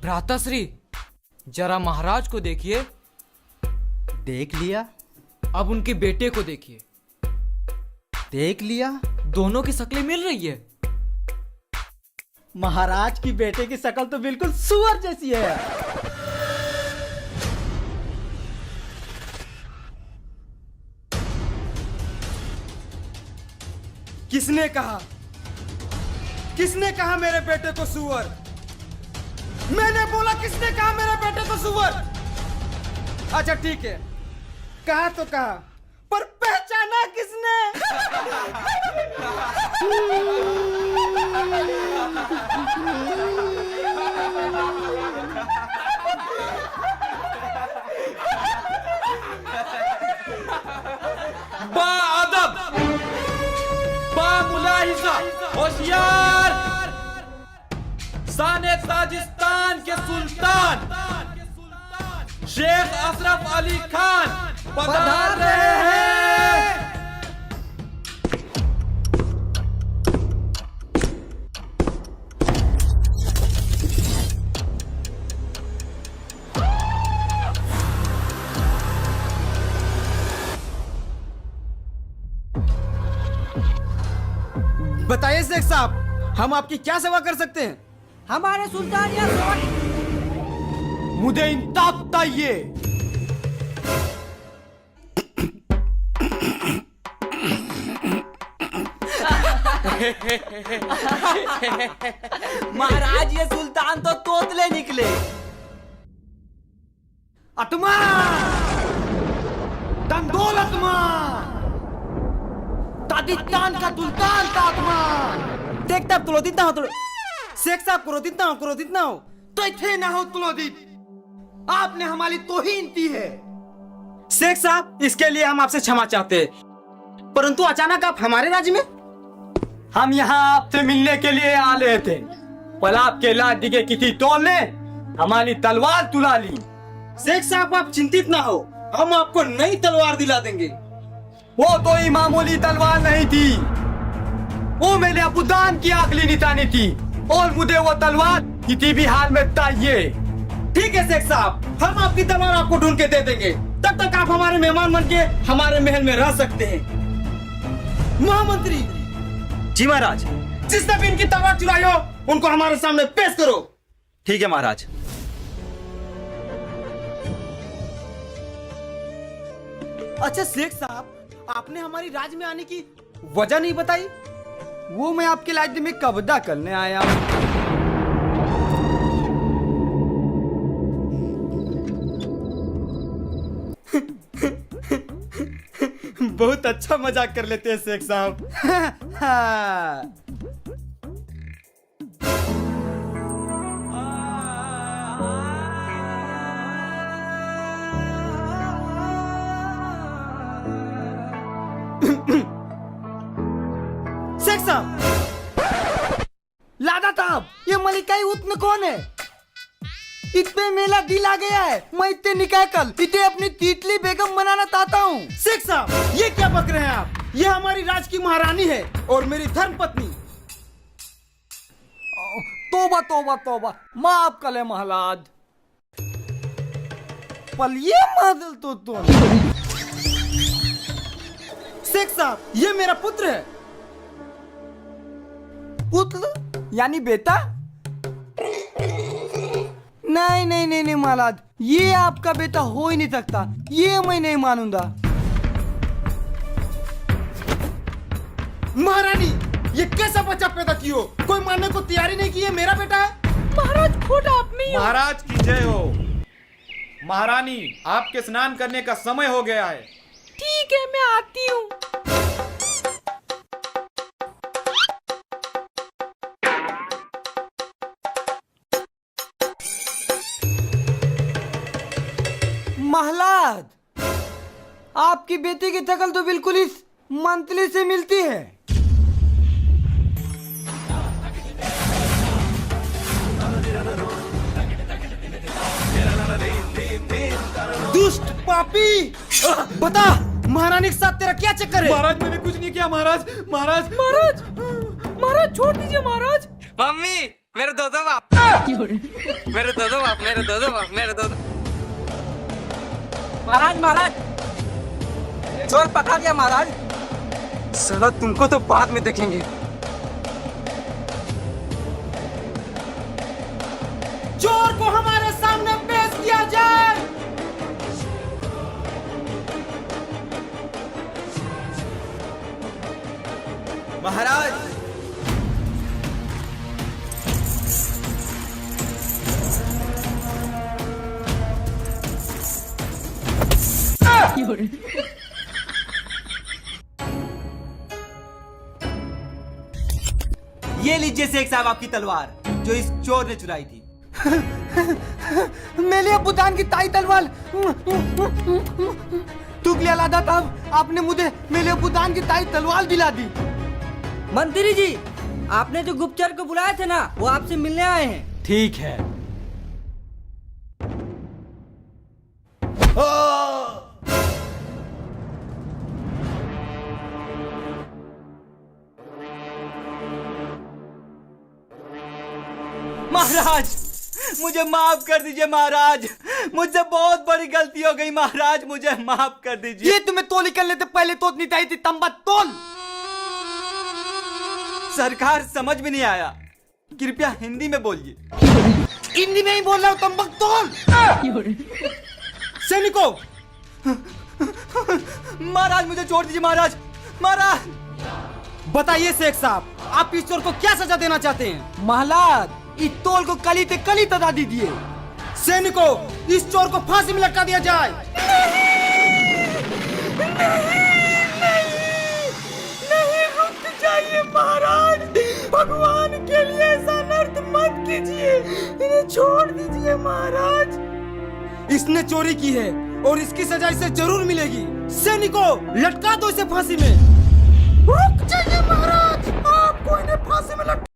भ्राताश्री, जरा महाराज को देखिए। देख लिया। अब उनके बेटे को देखिए। देख लिया। दोनों की शक्लें मिल रही है। महाराज की बेटे की शक्ल तो बिल्कुल सुअर जैसी है। किसने कहा? किसने कहा मेरे बेटे को सुअर? मैंने बोला किसने कहा मेरे बेटे को सुअर? अच्छा ठीक है, कहा तो कहा, पर पहचाना किसने? बाअदब, बामुलाहिजा, होशियार, साने ताजिस्तान के सुल्तान शेख अशरफ अली खान पधार रहे हैं। बताइए शेख साहब, हम आपकी क्या सेवा कर सकते हैं? हमारे सुल्तान या मुझे इंताब चाहिए। महाराज, ये सुल्तान तो तोतले निकले। अतमा दंदोल अतमा, ताजिस्तान का सुल्तान का अतमा। देखता क्रोधित ना हो, तो शेख साहब क्रोधित ना हो, क्रोधित ना हो, तो इथे ना हो क्रोधित। आपने हमारी तौहीन की है शेख साहब, इसके लिए हम आपसे क्षमा चाहते हैं। परंतु अचानक आप हमारे राज्य में? हम यहाँ आपसे मिलने के लिए आ रहे थे, पर आपके लाठी के किसी टोल ने हमारी तलवार तुला ली। शेख साहब आप चिंतित ना हो, हम आपको नई तलवार दिला देंगे। वो कोई मामूली तलवार नहीं थी, वो मेरे अबूदान की आखिरी निशानी थी, और मुझे वो तलवार किसी भी हाल में चाहिए। ठीक है शेख साहब, हम आपकी तलवार आपको ढूंढ के दे देंगे। तब तक आप हमारे मेहमान बन के हमारे महल में रह सकते हैं। महामंत्री जी महाराज। जिसने भी इनकी तलवार चुराई हो, उनको हमारे सामने पेश करो। ठीक है महाराज। अच्छा शेख साहब, आपने हमारी राज्य में आने की वजह नहीं बताई। वो मैं आपके राज्य में कब्जा करने आया हूँ। बहुत अच्छा मजाक कर लेते हैं शेख साहब। शेख साहब, लादा साहब, ये मलिकाई उतन कौन है? इतने मेला दिल आ गया है, मैं इतने निकाह कल इतने अपनी तीतली बेगम बनाना चाहता हूँ। शेख साहब, ये क्या बक रहे हैं आप? ये हमारी राज की महारानी है और मेरी धर्म पत्नी। तोबा तोबा तोबा, माफ कर ले महाराज। पल ये मादल तो शेख साहब, ये मेरा पुत्र है। पुत्र यानी बेटा? नहीं नहीं नहीं नहीं महाराज, ये आपका बेटा हो ही नहीं सकता, ये मैं नहीं मानूंगा। महारानी, ये कैसा बच्चा पैदा कियो? कोई मानने को तैयारी नहीं की है मेरा बेटा है। महाराज खोटा आप में ही हो। महाराज की जय हो। महारानी, आपके स्नान करने का समय हो गया है। ठीक है, मैं आती हूँ। महाराज, आपकी बेटी की शकल तो बिल्कुल इस मंत्री से मिलती है। दुष्ट पापी, बता महारानी के साथ तेरा क्या चक्कर है? महाराज, मैंने कुछ नहीं किया महाराज। महाराज महाराज, महाराज छोड़ दीजिए महाराज। मम्मी, मेरे दो बाप। मेरे दो बाप, मेरे दो बाप, मेरे दो। महाराज महाराज, चोर पकड़ा गया महाराज। साला तुमको तो बाद में देखेंगे। चोर को हमारे सामने पेश किया जाए। महाराज, ये लीजिए शेख साहब आपकी तलवार जो इस चोर ने चुराई थी। मेले अबूदान की ताई तलवार। तुगलिया लादा साहब, आपने मुझे मेले अबूदान की ताई तलवार दिला दी। मंत्री जी, आपने जो गुप्तचर को बुलाया थे ना, वो आपसे मिलने आए हैं। ठीक है। महाराज, मुझे माफ कर दीजिए महाराज, मुझसे बहुत बड़ी गलती हो गई महाराज, मुझे माफ कर दीजिए। ये तुम्हें तो निकलने से पहले तो नहीं चाहिए थी तंबा तोल। सरकार समझ में नहीं आया, कृपया हिंदी में बोलिए। हिंदी में ही बोल रहा हूँ, तंबा तोल। सैनिकों, महाराज मुझे छोड़ दीजिए महाराज। महाराज बताइए शेख साहब, आप इस चोर को क्या सजा देना चाहते हैं? महाराज, इस तोल को कली ते कली तदा दीजिए। सैनिकों, इस चोर को फांसी में लटका दिया जाए। नहीं, रुक जाइए महाराज, भगवान के लिए ऐसा नर्त मत कीजिए, इन्हें छोड़ दीजिए महाराज। इसने चोरी की है और इसकी सजा इसे जरूर मिलेगी। सैनिकों, लटका दो इसे फांसी में।